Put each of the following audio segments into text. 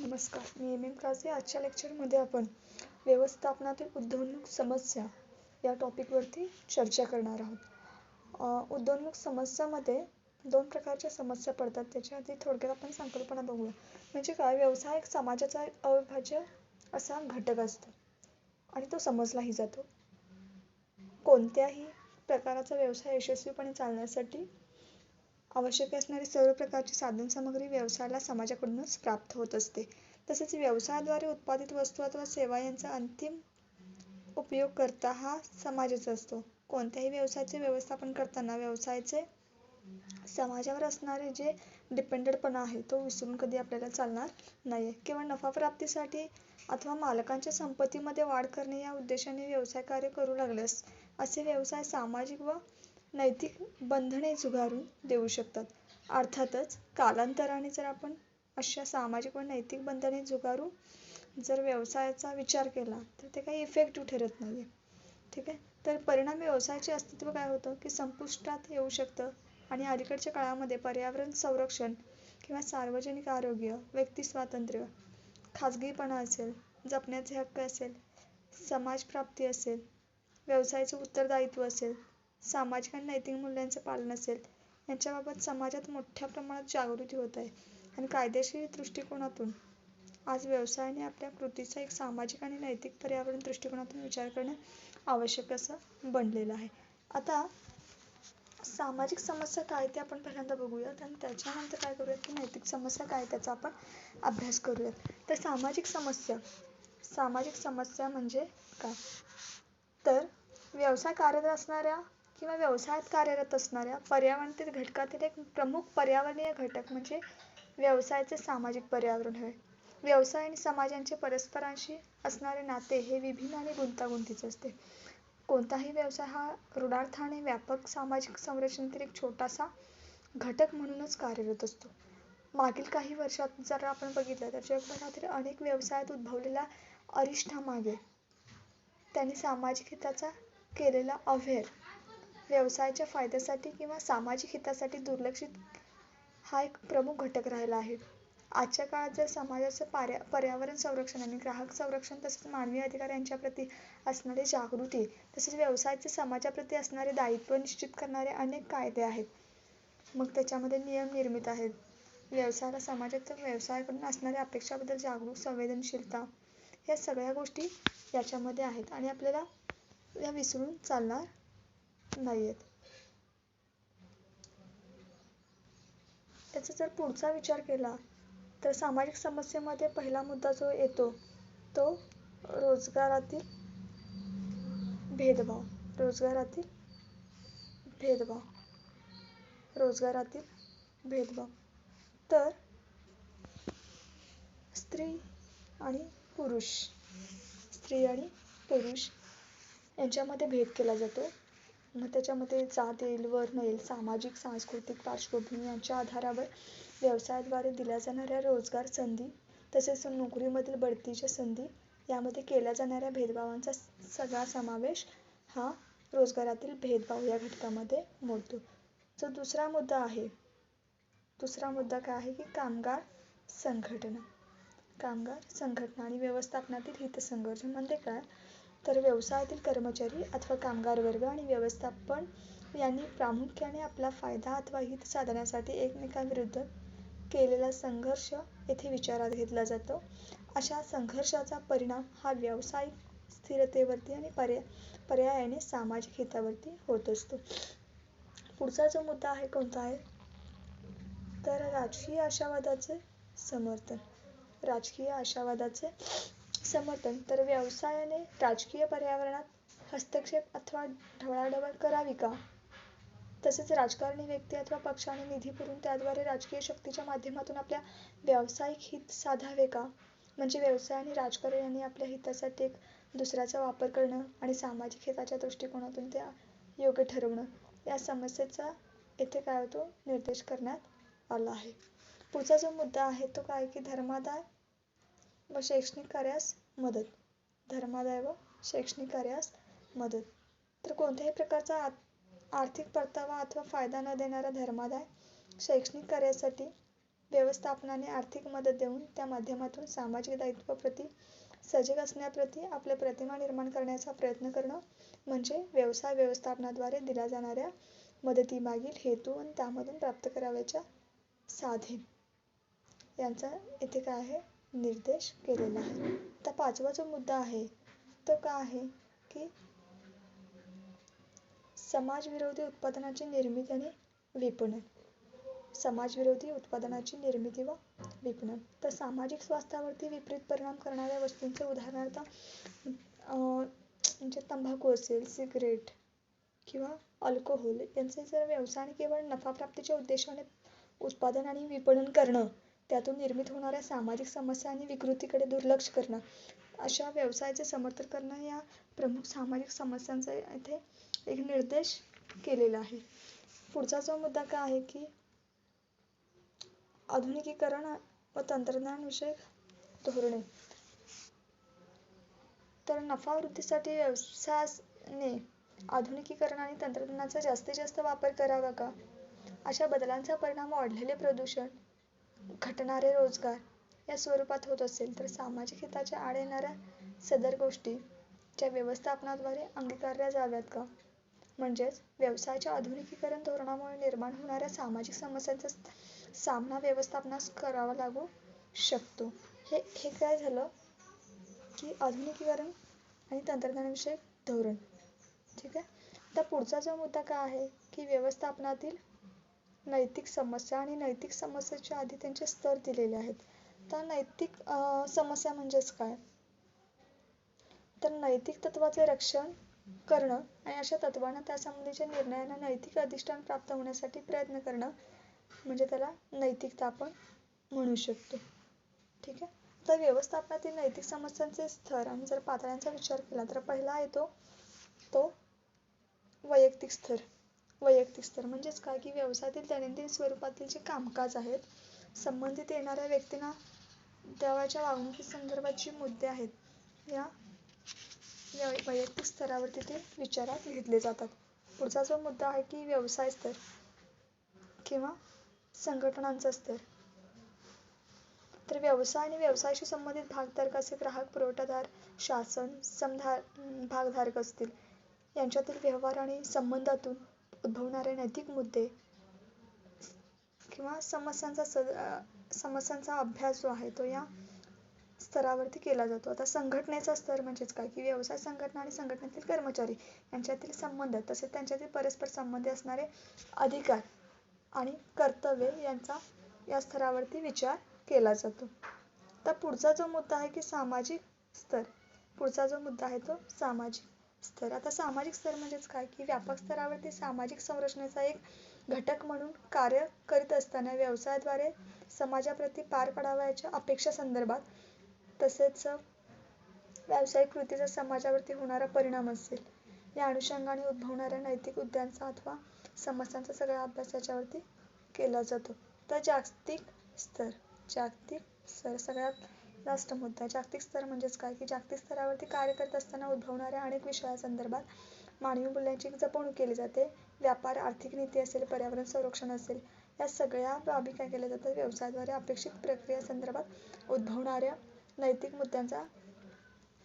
नमस्कार, मी एम काझी. आजच्या लेक्चरमध्ये आपण व्यवस्थापनातील उदयोन्मुख समस्या या टॉपिकवरती चर्चा करणार आहोत. उदयोन्मुख समस्यामध्ये दोन प्रकारच्या समस्या पडतात. त्याच्या आधी थोडक्यात आपण संकल्पना बघूया. म्हणजे काय, व्यवसाय समाजाचा एक अविभाज्य असा घटक असतो आणि तो समजलाही जातो. कोणत्याही प्रकारचा व्यवसाय यशस्वीपणे चालण्यासाठी आवश्यक असणारी सर्व प्रकारची साधनसामग्री व्यवसायाला समाजाकडूनच प्राप्त होत असते. तसेच व्यवसायाद्वारे उत्पादित वस्तू अथवा सेवा यांचा अंतिम उपयोगकर्ता हा समाजच असतो. कोणत्याही व्यवसायाचे व्यवस्थापन करताना व्यवसायाचे समाजावर असणारे जे डिपेंडेंटपणा आहे तो विसरून कधी आपल्याला चालणार नाही. केवळ नफा प्राप्तीसाठी अथवा मालकांच्या संपत्तीमध्ये वाढ करणे या उद्देशाने व्यवसाय कार्य करू लागल्यास असे व्यवसाय सामाजिक व नैतिक बंधने झुगारून देऊ शकतात. अर्थातच कालांतराने जर आपण अशा सामाजिक व नैतिक बंधने झुगारून जर व्यवसायाचा विचार केला तर ते काही इफेक्टिव्ह ठरत नाही. ठीक आहे. तर परिणामी व्यवसायाचे अस्तित्व काय होतं की संपुष्टात येऊ शकतं आणि अलीकडच्या काळामध्ये पर्यावरण संरक्षण किंवा सार्वजनिक आरोग्य, व्यक्ती स्वातंत्र्य, खाजगीपणा असेल, जपण्याचे हक्क असेल, समाज प्राप्ती असेल, व्यवसायाचे उत्तरदायित्व असेल, सामाजिक आणि नैतिक मूल्यांचे पालन असेल, यांच्याबाबत समाजात मोठ्या प्रमाणात जागृती होत आहे. आणि कायदेशीर दृष्टिकोनातून आज व्यवसायाने आपल्या कृतीचा एक सामाजिक आणि नैतिक पर्यावरण दृष्टिकोनातून विचार करणे आवश्यक असं बनलेलं आहे. आता सामाजिक समस्या काय ते आपण पहिल्यांदा बघूयात आणि त्याच्यानंतर काय करूयात की नैतिक समस्या काय त्याचा आपण अभ्यास करूयात. तर सामाजिक समस्या म्हणजे काय, तर व्यवसाय कार्यरत असणाऱ्या किंवा व्यवसायात कार्यरत असणाऱ्या पर्यावरणातील घटकातील एक प्रमुख पर्यावरणीय घटक म्हणजे व्यवसायाचे सामाजिक पर्यावरण होय. व्यवसाय आणि समाज यांचे परस्परांशी असणारे नाते हे विभिन्न आणि गुंतागुंतीचे असते. कोणताही व्यवसाय हा रूढार्थाने व्यापक सामाजिक संरचनेतील एक छोटासा घटक म्हणूनच कार्यरत असतो. मागील काही वर्षात जर आपण बघितलं तर जगभरातील अनेक व्यवसायात उद्भवलेल्या अरिष्टामागे त्यांनी सामाजिक हिताचा केलेला अव्हेर व्यवसायाच्या फायद्यासाठी किंवा सामाजिक हितासाठी दुर्लक्षित हा एक प्रमुख घटक राहिला आहे. आजच्या काळात जर समाजाचं पर्यावरण संरक्षण आणि ग्राहक संरक्षण तसेच मानवी अधिकार यांच्याप्रती असणारी जागृती तसेच व्यवसायाचे समाजाप्रती असणारे दायित्व निश्चित करणारे अनेक कायदे आहेत. मग त्याच्यामध्ये नियम निर्मित आहेत. व्यवसायाला समाजाच्या व्यवसायाकडून असणाऱ्या अपेक्षाबद्दल जागरूक संवेदनशीलता या सगळ्या गोष्टी याच्यामध्ये आहेत आणि आपल्याला या विसरून चालणार नाहीयेत. त्याचा जर पुढचा विचार केला तर सामाजिक समस्येमध्ये पहिला मुद्दा जो येतो तो रोजगारातील भेदभाव. तर स्त्री आणि पुरुष यांच्यामध्ये भेद केला जातो. मग त्याच्यामध्ये जात येईल, वर्ण येईल, सामाजिक सांस्कृतिक पार्श्वभूमी यांच्या आधारावर व्यवसायाद्वारे दिल्या जाणाऱ्या रोजगार संधी तसेच नोकरीमधील बढतीच्या संधी यामध्ये केल्या जाणाऱ्या भेदभावांचा सगळा समावेश हा रोजगारातील भेदभाव या घटकामध्ये मोडतो. जो दुसरा मुद्दा काय आहे की कामगार संघटना आणि व्यवस्थापनातील हितसंघर्ष. म्हणजे काय, तर व्यवसायातील कर्मचारी अथवा कामगार वर्ग आणि व्यवस्थापन यांनी प्रामुख्याने आपला फायदा अथवा हित साधण्यासाठी एकमेकांविरुद्ध केलेला संघर्ष येथे विचारात घेतला जातो. अशा संघर्षाचा परिणाम हा व्यावसायिक स्थिरतेवरती आणि पर्यायाने सामाजिक हितावरती होत असतो. पुढचा जो मुद्दा आहे कोणता आहे, तर राजकीय आशावादाचे समर्थन. तर व्यवसायाने राजकीय पर्यावरणात हस्तक्षेप अथवा ढवळाढवळ करावी का? तसेच राजकारणी व्यक्ती अथवा पक्षाने निधी पुरवून त्याद्वारे राजकीय शक्तीच्या माध्यमातून आपल्या व्यावसायिक हित साधावे का? म्हणजे व्यवसाय आणि राजकारण यांनी आपल्या हितासाठी एक दुसऱ्याचा वापर करणं आणि सामाजिक हिताच्या दृष्टिकोनातून ते योग्य ठरवणं या समस्येचा येथे काय होतो निर्देश करण्यात आला आहे. पुढचा जो मुद्दा आहे तो काय की धर्मादाय व शैक्षणिक कार्यास मदत. तर कोणत्याही प्रकारचा आर्थिक परतावा अथवा फायदा न देणारा धर्मादाय शैक्षणिक कार्यासाठी व्यवस्थापनाने आर्थिक मदत देऊन त्या माध्यमातून सामाजिक दायित्वाप्रती सजग असण्याप्रती आपल्या प्रतिमा निर्माण करण्याचा प्रयत्न करणं म्हणजे व्यवसाय व्यवस्थापनाद्वारे दिल्या जाणाऱ्या मदतीमागील हेतू आणि त्यामधून प्राप्त करावयाच्या साधे यांचा इथे काय आहे निर्देश केलेला आहे. आता 5वा जो मुद्दा आहे तो काय आहे की समाजविरोधी उत्पादनाची निर्मिती आणि विपणन. समाजविरोधी उत्पादनाची निर्मिती व विपणन. तर सामाजिक स्वास्थ्यावरती विपरीत परिणाम करणाऱ्या वस्तूंचे उदाहरणार्थ म्हणजे तंबाखू असेल, सिगरेट किंवा अल्कोहोल यांचे जर व्यवसायाने केवळ नफा प्राप्तीच्या उद्देशाने उत्पादन आणि विपणन करणं, त्यातून निर्मित होणाऱ्या सामाजिक समस्या आणि विकृतीकडे दुर्लक्ष करणं, अशा व्यवसायाचे समर्थन करणं या प्रमुख सामाजिक समस्यांचा इथे एक निर्देश केलेला आहे. पुढचा जो मुद्दा काय आहे की आधुनिकीकरण व तंत्रज्ञान विषयक धोरणे. तर नफा वृद्धीसाठी व्यवसायाने आधुनिकीकरण आणि तंत्रज्ञानाचा जास्तीत जास्त वापर करावा का? अशा बदलांचा परिणाम वाढलेले प्रदूषण, घटणारे रोजगार या स्वरूपात होत असेल तर सामाजिक हिताच्या आड येणाऱ्या सदर गोष्टी च्या व्यवस्थापनाद्वारे अंगीकारल्या जाव्यात का? म्हणजेच व्यवसायाच्या आधुनिकीकरण धोरणामुळे निर्माण होणाऱ्या सामाजिक समस्यांचा सामना व्यवस्थापनास करावा लागू शकतो. हे काय झालं की आधुनिकीकरण आणि तंत्रज्ञानविषयक धोरण. ठीक आहे. आता पुढचा जो मुद्दा काय आहे की व्यवस्थापनातील नैतिक समस्या आणि नैतिक समस्येच्या आधी त्यांचे स्तर दिलेले आहेत. तर नैतिक समस्या म्हणजेच काय? तर नैतिक तत्वाचे रक्षण करणं आणि अशा तत्वांना त्यासंबंधीच्या निर्णयांना नैतिक अधिष्ठान प्राप्त होण्यासाठी प्रयत्न करणं म्हणजे त्याला नैतिकता आपण म्हणू शकतो. ठीक आहे. तर व्यवस्थापनातील नैतिक समस्यांचे स्तर आणि जर पातळ्यांचा विचार केला तर पहिला येतो तो वैयक्तिक स्तर. वैयक्तिक स्तर म्हणजेच काय की व्यवसायातील दैनंदिन स्वरूपातील जे कामकाज आहेत, संबंधित येणाऱ्या व्यक्तींना देवाच्या वागणुकीसंदर्भात जे मुद्दे आहेत, या वैयक्तिक स्तरावरती ते विचारात घेतले जातात. पुढचा जो मुद्दा आहे की व्यवसाय स्तर किंवा संघटनांचा स्तर. तर व्यवसाय आणि व्यवसायाशी संबंधित भागधारक असे ग्राहक, पुरवठादार, शासन, भागधारक असतील यांच्यातील व्यवहार आणि संबंधातून उद्भवणारे नैतिक मुद्दे किंवा समस्यांचा अभ्यास जो आहे तो या स्तरावरती केला जातो. आता संघटनेचा स्तर म्हणजेच काय की व्यवसाय संघटना आणि संघटनेतील कर्मचारी यांच्यातील संबंध तसेच त्यांच्यातील परस्पर संबंधी असणारे अधिकार आणि कर्तव्य यांचा या स्तरावरती विचार केला जातो. तर पुढचा जो मुद्दा आहे की सामाजिक स्तर. पुढचा जो मुद्दा आहे तो सामाजिक स्तर. आता सामाजिक स्तर म्हणजेच काय की व्यापक स्तरावरती सामाजिक संरचनेचा एक घटक म्हणून कार्य करीत असताना व्यवसायाद्वारे समाजाप्रती पार पाडावयाच्या अपेक्षा संदर्भात तसेच व्यावसायिक कृतीचा समाजावरती होणारा परिणाम असेल या अनुषंगाने उद्भवणाऱ्या नैतिक मुद्द्यांचा अथवा समस्यांचा सगळा अभ्यास याच्यावरती केला जातो. तर जागतिक स्तर. जागतिक स्तर सगळ्यात लास्ट मुद्दा. जागतिक स्तर म्हणजेच काय की जागतिक स्तरावरती कार्य करत असताना उद्भवणाऱ्या अनेक विषयासंदर्भात मानवी मूल्यांची जपणूक केली जाते. व्यापार, आर्थिक नीती असेल, पर्यावरण संरक्षण असेल, या सगळ्या बाबी काय केल्या जातात व्यवसायाद्वारे अपेक्षित प्रक्रियासंदर्भात उद्भवणाऱ्या नैतिक मुद्द्यांचा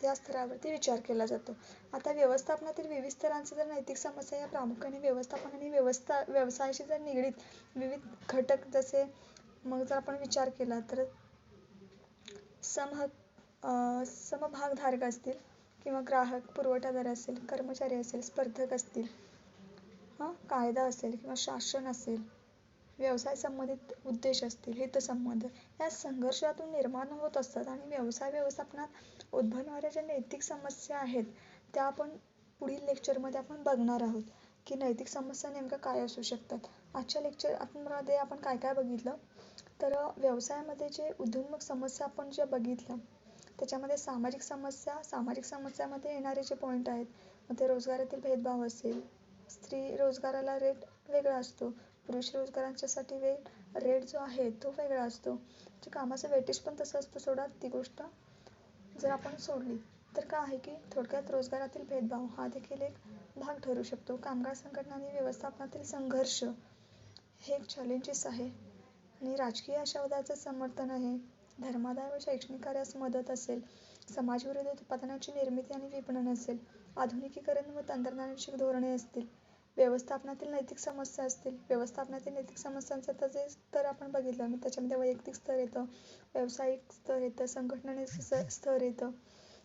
या स्तरावरती विचार केला जातो. आता व्यवस्थापनातील विविध स्तरांचे जर नैतिक समस्या या प्रामुख्याने व्यवस्थापन आणि व्यवसायाशी जर निगडीत विविध घटक जसे मग जर आपण विचार केला तर समभागधारक असतील किंवा ग्राहक, पुरवठादार असेल, कर्मचारी असेल, स्पर्धक असतील, कायदा असेल किंवा शासन असेल, व्यवसाय संबंधित उद्देश असतील, हितसंबंध या संघर्षातून निर्माण होत असतात आणि व्यवसाय व्यवस्थापनात उद्भवणाऱ्या ज्या नैतिक समस्या आहेत त्या आपण पुढील लेक्चरमध्ये आपण बघणार आहोत की नैतिक समस्या नेमक्या काय असू शकतात. आजच्या लेक्चरमध्ये आपण काय काय बघितलं तर व्यवसायामध्ये जे उद्योन्मुख समस्या आपण ज्या बघितल्या त्याच्यामध्ये सामाजिक समस्यामध्ये येणारे जे पॉईंट आहेत मग ते रोजगारातील भेदभाव असेल, स्त्री रोजगाराला रेट वेगळा असतो, पुरुष रोजगारांच्यासाठी रेट जो आहे तो वेगळा असतो, जे कामाचं वेटेज पण तसं असतं. सोडा ती गोष्ट जर आपण सोडली तर काय आहे की थोडक्यात रोजगारातील भेदभाव हा देखील एक भाग ठरू शकतो. कामगार संघटना आणि व्यवस्थापनातील संघर्ष हे एक चॅलेंजेस आहे. आणि राजकीय आशावादाचं समर्थन आहे. धर्मादाय व शैक्षणिक कार्यास मदत असेल. समाजविरोधी उत्पादनाची निर्मिती आणि विपणन असेल. आधुनिकीकरण व तंत्रज्ञानविषयक धोरणे असतील. व्यवस्थापनातील नैतिक समस्या असतील. व्यवस्थापनातील नैतिक समस्यांचं तर आपण बघितलं. मग त्याच्यामध्ये वैयक्तिक स्तर येतं, व्यावसायिक स्तर येतं, संघटनेचं स्तर येतं,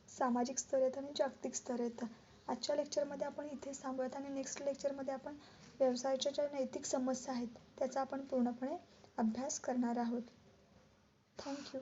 सामाजिक स्तर येतं आणि जागतिक स्तर येतं. आजच्या लेक्चरमध्ये आपण इथेच थांबूयात आणि नेक्स्ट लेक्चरमध्ये आपण व्यवसायाच्या ज्या नैतिक समस्या आहेत त्याचा आपण पूर्णपणे अभ्यास करणार आहोत. थँक्यू.